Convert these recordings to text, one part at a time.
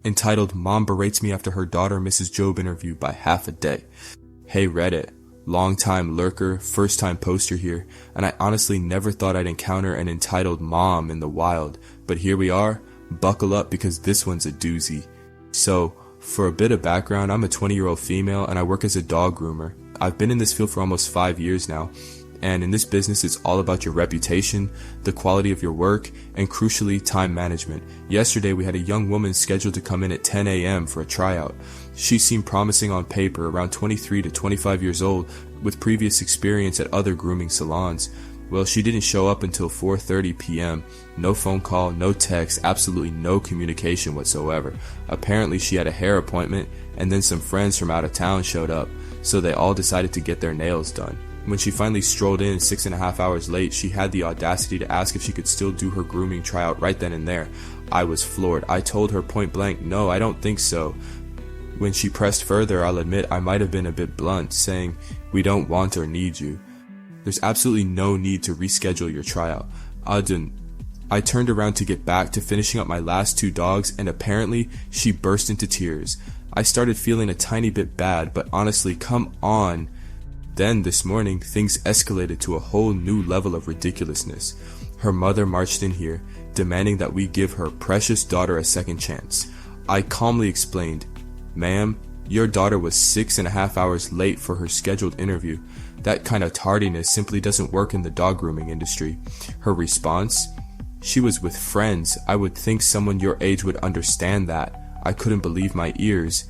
entitled Mom Berates Me After Her Daughter Misses Job Interview by Half a Day. Hey Reddit, long time lurker, first time poster here, and I honestly never thought I'd encounter an entitled mom in the wild, but here we are. Buckle up because this one's a doozy. So, for a bit of background, I'm a 20-year-old female and I work as a dog groomer. I've been in this field for almost 5 years now. And in this business, it's all about your reputation, the quality of your work, and crucially, time management. Yesterday, we had a young woman scheduled to come in at 10 a.m. for a tryout. She seemed promising on paper, around 23 to 25 years old, with previous experience at other grooming salons. Well, she didn't show up until 4:30 p.m. No phone call, no text, absolutely no communication whatsoever. Apparently, she had a hair appointment, and then some friends from out of town showed up, so they all decided to get their nails done. When she finally strolled in 6.5 hours late, she had the audacity to ask if she could still do her grooming tryout right then and there. I was floored. I told her point blank, no, I don't think so. When she pressed further, I'll admit I might have been a bit blunt, saying, we don't want or need you. There's absolutely no need to reschedule your tryout. I turned around to get back to finishing up my last 2 dogs, and apparently she burst into tears. I started feeling a tiny bit bad, but honestly, come on. Then, this morning, things escalated to a whole new level of ridiculousness. Her mother marched in here, demanding that we give her precious daughter a second chance. I calmly explained, ma'am, your daughter was 6.5 hours late for her scheduled interview. That kind of tardiness simply doesn't work in the dog grooming industry. Her response? She was with friends. I would think someone your age would understand that. I couldn't believe my ears.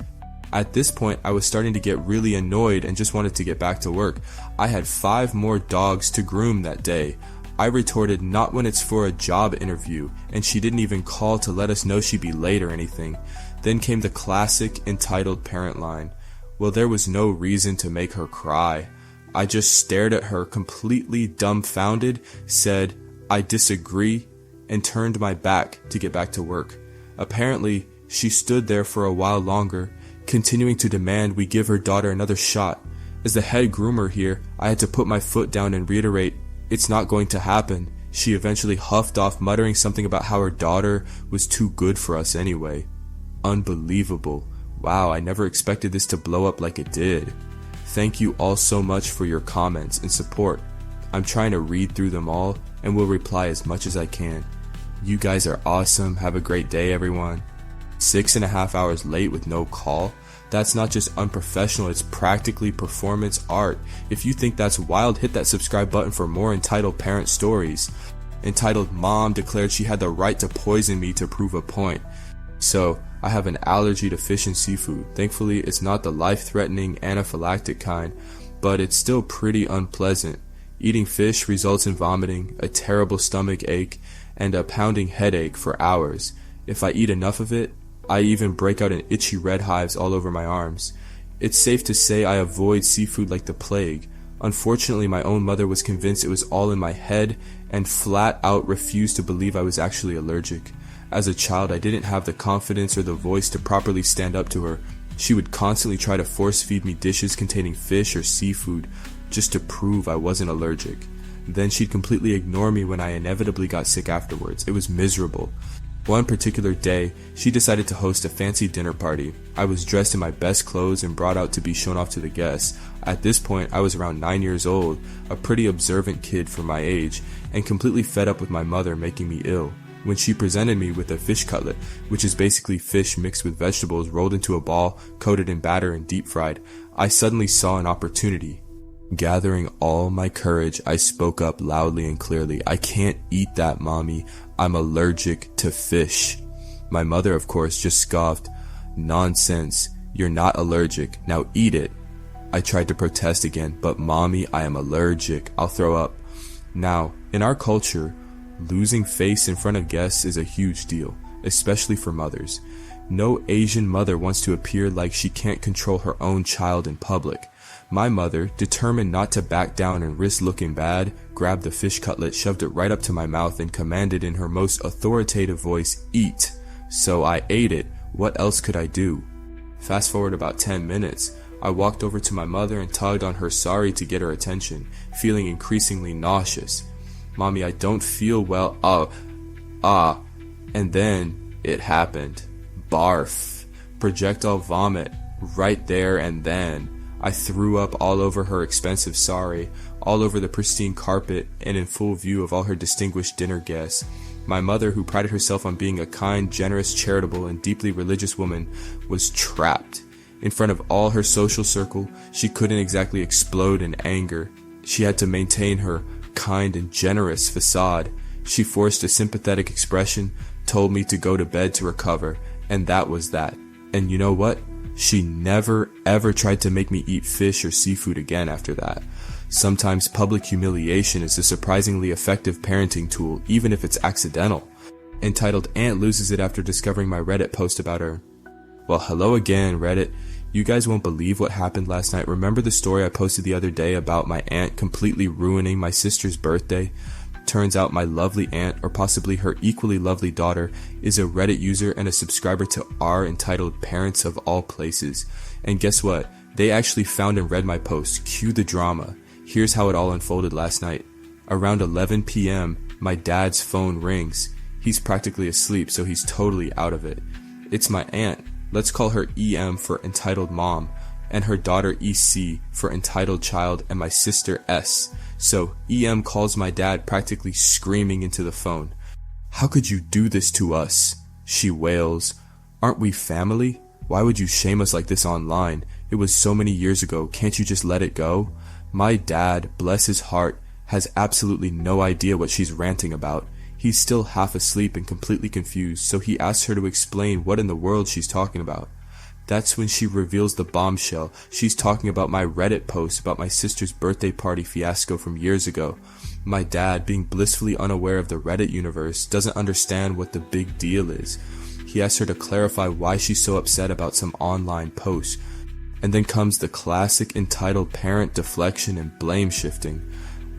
At this point, I was starting to get really annoyed and just wanted to get back to work. I had 5 more dogs to groom that day. I retorted, not when it's for a job interview, and she didn't even call to let us know she'd be late or anything. Then came the classic entitled parent line. Well, there was no reason to make her cry. I just stared at her completely dumbfounded, said, I disagree, and turned my back to get back to work. Apparently, she stood there for a while longer, continuing to demand we give her daughter another shot. As the head groomer here, I had to put my foot down and reiterate, it's not going to happen. She eventually huffed off, muttering something about how her daughter was too good for us anyway. Unbelievable. Wow, I never expected this to blow up like it did. Thank you all so much for your comments and support. I'm trying to read through them all and will reply as much as I can. You guys are awesome. Have a great day, everyone. 6.5 hours late with no call? That's not just unprofessional, it's practically performance art. If you think that's wild, hit that subscribe button for more entitled parent stories. Entitled Mom declared she had the right to poison me to prove a point. So, I have an allergy to fish and seafood. Thankfully, it's not the life-threatening anaphylactic kind, but it's still pretty unpleasant. Eating fish results in vomiting, a terrible stomach ache, and a pounding headache for hours. If I eat enough of it, I even break out in itchy red hives all over my arms. It's safe to say I avoid seafood like the plague. Unfortunately, my own mother was convinced it was all in my head and flat out refused to believe I was actually allergic. As a child, I didn't have the confidence or the voice to properly stand up to her. She would constantly try to force feed me dishes containing fish or seafood just to prove I wasn't allergic. Then she'd completely ignore me when I inevitably got sick afterwards. It was miserable. One particular day, she decided to host a fancy dinner party. I was dressed in my best clothes and brought out to be shown off to the guests. At this point, I was around 9 years old, a pretty observant kid for my age, and completely fed up with my mother making me ill. When she presented me with a fish cutlet, which is basically fish mixed with vegetables rolled into a ball, coated in batter and deep fried, I suddenly saw an opportunity. Gathering all my courage, I spoke up loudly and clearly. I can't eat that, Mommy. I'm allergic to fish. My mother, of course, just scoffed. Nonsense. You're not allergic. Now eat it. I tried to protest again, but Mommy, I am allergic. I'll throw up. Now, in our culture, losing face in front of guests is a huge deal, especially for mothers. No Asian mother wants to appear like she can't control her own child in public. My mother, determined not to back down and risk looking bad, grabbed the fish cutlet, shoved it right up to my mouth, and commanded in her most authoritative voice, "Eat." So I ate it. What else could I do? Fast forward about 10 minutes. I walked over to my mother and tugged on her sorry to get her attention, feeling increasingly nauseous. "Mommy, I don't feel well. And then it happened. barf, projectile vomit, right there and then. I threw up all over her expensive sari, all over the pristine carpet, and in full view of all her distinguished dinner guests. My mother, who prided herself on being a kind, generous, charitable, and deeply religious woman, was trapped. In front of all her social circle, she couldn't exactly explode in anger. She had to maintain her kind and generous facade. She forced a sympathetic expression, told me to go to bed to recover, and that was that. And you know what? She never ever tried to make me eat fish or seafood again after that. Sometimes public humiliation is a surprisingly effective parenting tool, even if it's accidental. Entitled Aunt loses it after discovering my Reddit post about her. Well, hello again, Reddit. You guys won't believe what happened last night. Remember the story I posted the other day about my aunt completely ruining my sister's birthday? Turns out my lovely aunt, or possibly her equally lovely daughter, is a Reddit user and a subscriber to our entitled parents of all places. And guess what? They actually found and read my post. Cue the drama. Here's how it all unfolded last night. Around 11 p.m., my dad's phone rings. He's practically asleep, so he's totally out of it. It's my aunt. Let's call her EM for entitled mom, and her daughter EC for entitled child, and my sister S. So EM calls my dad, practically screaming into the phone. "How could you do this to us?" she wails. "Aren't we family? Why would you shame us like this online? It was so many years ago. Can't you just let it go?" My dad, bless his heart, has absolutely no idea what she's ranting about. He's still half asleep and completely confused, so he asks her to explain what in the world she's talking about. That's when she reveals the bombshell. She's talking about my Reddit post about my sister's birthday party fiasco from years ago. My dad, being blissfully unaware of the Reddit universe, doesn't understand what the big deal is. He asks her to clarify why she's so upset about some online post. And then comes the classic entitled parent deflection and blame shifting.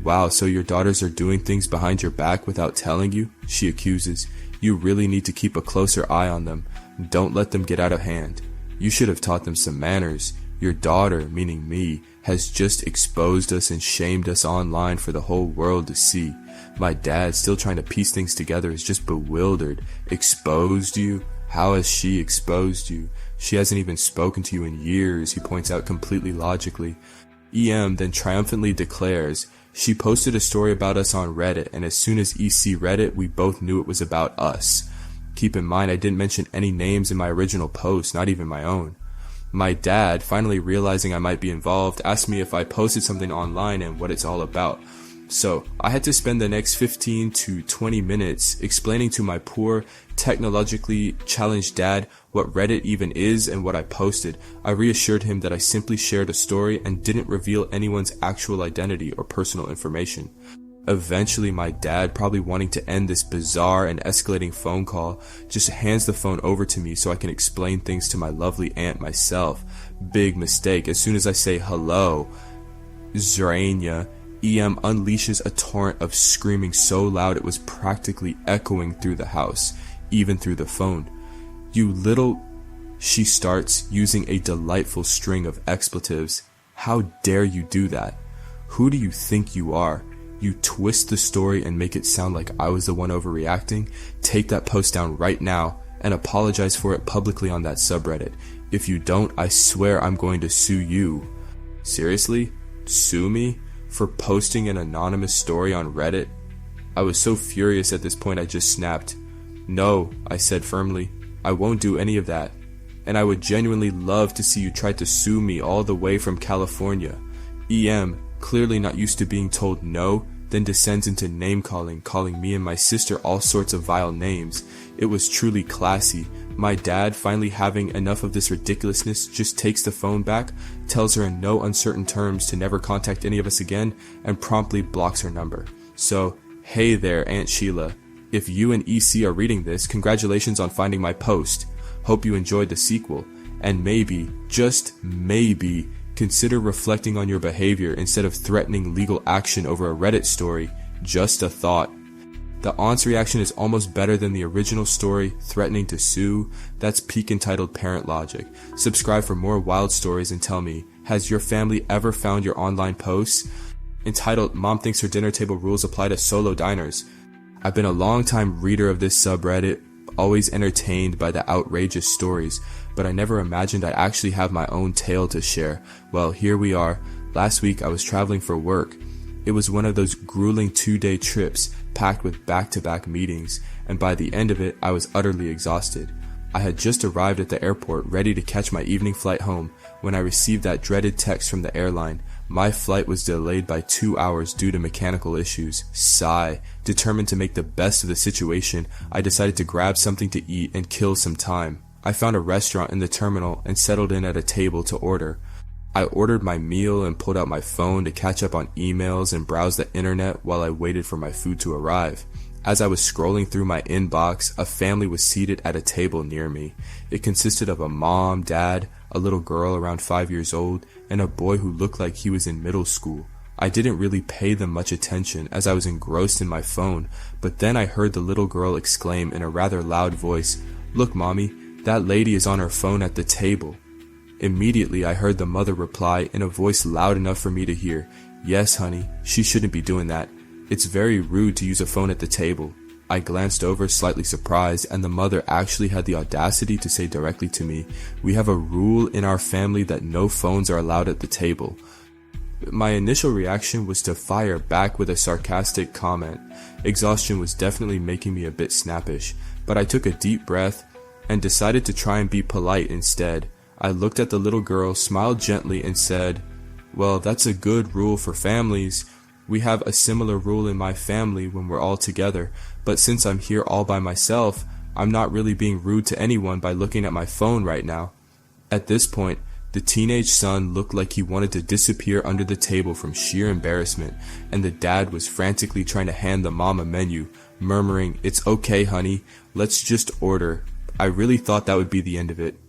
"Wow, so your daughters are doing things behind your back without telling you?" she accuses. "You really need to keep a closer eye on them. Don't let them get out of hand. You should have taught them some manners. Your daughter, meaning me, has just exposed us and shamed us online for the whole world to see." My dad, still trying to piece things together, is just bewildered. "Exposed you? How has she exposed you? She hasn't even spoken to you in years," he points out completely logically. EM then triumphantly declares, "She posted a story about us on Reddit, and as soon as EC read it, we both knew it was about us." Keep in mind, I didn't mention any names in my original post, not even my own. My dad, finally realizing I might be involved, asked me if I posted something online and what it's all about. So I had to spend the next 15 to 20 minutes explaining to my poor, technologically challenged dad what Reddit even is and what I posted. I reassured him that I simply shared a story and didn't reveal anyone's actual identity or personal information. Eventually, my dad, probably wanting to end this bizarre and escalating phone call, just hands the phone over to me so I can explain things to my lovely aunt myself. Big mistake. As soon as I say hello, Zrania, EM unleashes a torrent of screaming so loud it was practically echoing through the house, even through the phone. "You little..." She starts using a delightful string of expletives. "How dare you do that? Who do you think you are? You twist the story and make it sound like I was the one overreacting? Take that post down right now and apologize for it publicly on that subreddit. If you don't, I swear I'm going to sue you." Seriously? Sue me? For posting an anonymous story on Reddit? I was so furious at this point I just snapped. "No," I said firmly, "I won't do any of that. And I would genuinely love to see you try to sue me all the way from California." EM, clearly not used to being told no, then descends into name-calling, calling me and my sister all sorts of vile names. It was truly classy. My dad, finally having enough of this ridiculousness, just takes the phone back, tells her in no uncertain terms to never contact any of us again, and promptly blocks her number. So, hey there, Aunt Sheila. If you and EC are reading this, congratulations on finding my post. Hope you enjoyed the sequel. And maybe, just maybe, consider reflecting on your behavior instead of threatening legal action over a Reddit story. Just a thought. The aunt's reaction is almost better than the original story, threatening to sue. That's peak entitled parent logic. Subscribe for more wild stories and tell me, has your family ever found your online posts? Entitled, Mom Thinks Her Dinner Table Rules Apply to Solo Diners. I've been a long time reader of this subreddit, always entertained by the outrageous stories, but I never imagined I'd actually have my own tale to share. Well, here we are. Last week I was traveling for work. It was one of those grueling 2-day trips packed with back-to-back meetings, and by the end of it I was utterly exhausted. I had just arrived at the airport ready to catch my evening flight home when I received that dreaded text from the airline. My flight was delayed by 2 hours due to mechanical issues. Sigh. Determined to make the best of the situation, I decided to grab something to eat and kill some time. I found a restaurant in the terminal and settled in at a table to order. I ordered my meal and pulled out my phone to catch up on emails and browse the internet while I waited for my food to arrive. As I was scrolling through my inbox, a family was seated at a table near me. It consisted of a mom, dad, a little girl around 5 years old, and a boy who looked like he was in middle school. I didn't really pay them much attention as I was engrossed in my phone, but then I heard the little girl exclaim in a rather loud voice, "Look, mommy, that lady is on her phone at the table." Immediately I heard the mother reply in a voice loud enough for me to hear, "Yes, honey, she shouldn't be doing that. It's very rude to use a phone at the table." I glanced over slightly surprised, and the mother actually had the audacity to say directly to me, "We have a rule in our family that no phones are allowed at the table." My initial reaction was to fire back with a sarcastic comment. Exhaustion was definitely making me a bit snappish, but I took a deep breath and decided to try and be polite instead. I looked at the little girl, smiled gently, and said, "Well, that's a good rule for families. We have a similar rule in my family when we're all together, but since I'm here all by myself, I'm not really being rude to anyone by looking at my phone right now." At this point, the teenage son looked like he wanted to disappear under the table from sheer embarrassment, and the dad was frantically trying to hand the mom a menu, murmuring, "It's okay, honey, let's just order." I really thought that would be the end of it.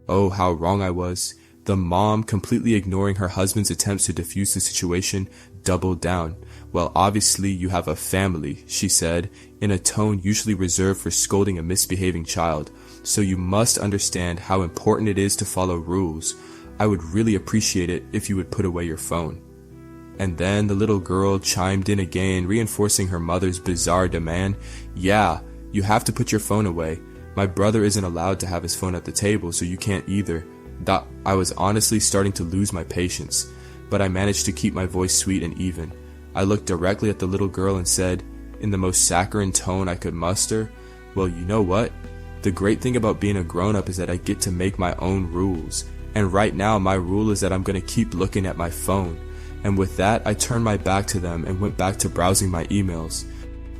Oh, how wrong I was. The mom, completely ignoring her husband's attempts to defuse the situation, doubled down. "Well, obviously you have a family," she said, in a tone usually reserved for scolding a misbehaving child, "so you must understand how important it is to follow rules. I would really appreciate it if you would put away your phone." And then the little girl chimed in again, reinforcing her mother's bizarre demand. "Yeah, you have to put your phone away. My brother isn't allowed to have his phone at the table, so you can't either." I was honestly starting to lose my patience, but I managed to keep my voice sweet and even. I looked directly at the little girl and said, in the most saccharine tone I could muster, "Well, you know what? The great thing about being a grown-up is that I get to make my own rules. And right now my rule is that I'm going to keep looking at my phone." And with that, I turned my back to them and went back to browsing my emails.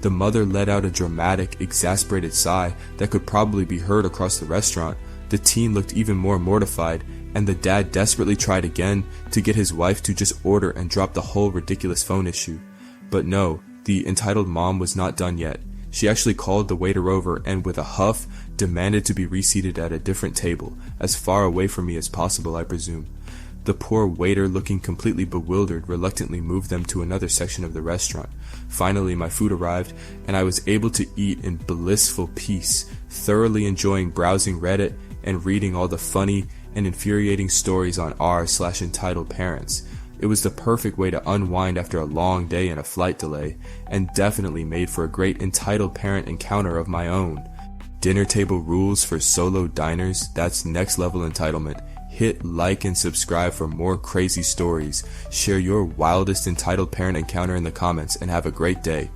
The mother let out a dramatic, exasperated sigh that could probably be heard across the restaurant. The teen looked even more mortified, and the dad desperately tried again to get his wife to just order and drop the whole ridiculous phone issue. But no, the entitled mom was not done yet. She actually called the waiter over and with a huff demanded to be reseated at a different table, as far away from me as possible, I presume. The poor waiter, looking completely bewildered, reluctantly moved them to another section of the restaurant. Finally, my food arrived, and I was able to eat in blissful peace, thoroughly enjoying browsing Reddit and reading all the funny and infuriating stories on r/entitled parents. It was the perfect way to unwind after a long day and a flight delay, and definitely made for a great entitled parent encounter of my own. Dinner table rules for solo diners, that's next level entitlement. Hit like and subscribe for more crazy stories. Share your wildest entitled parent encounter in the comments and have a great day.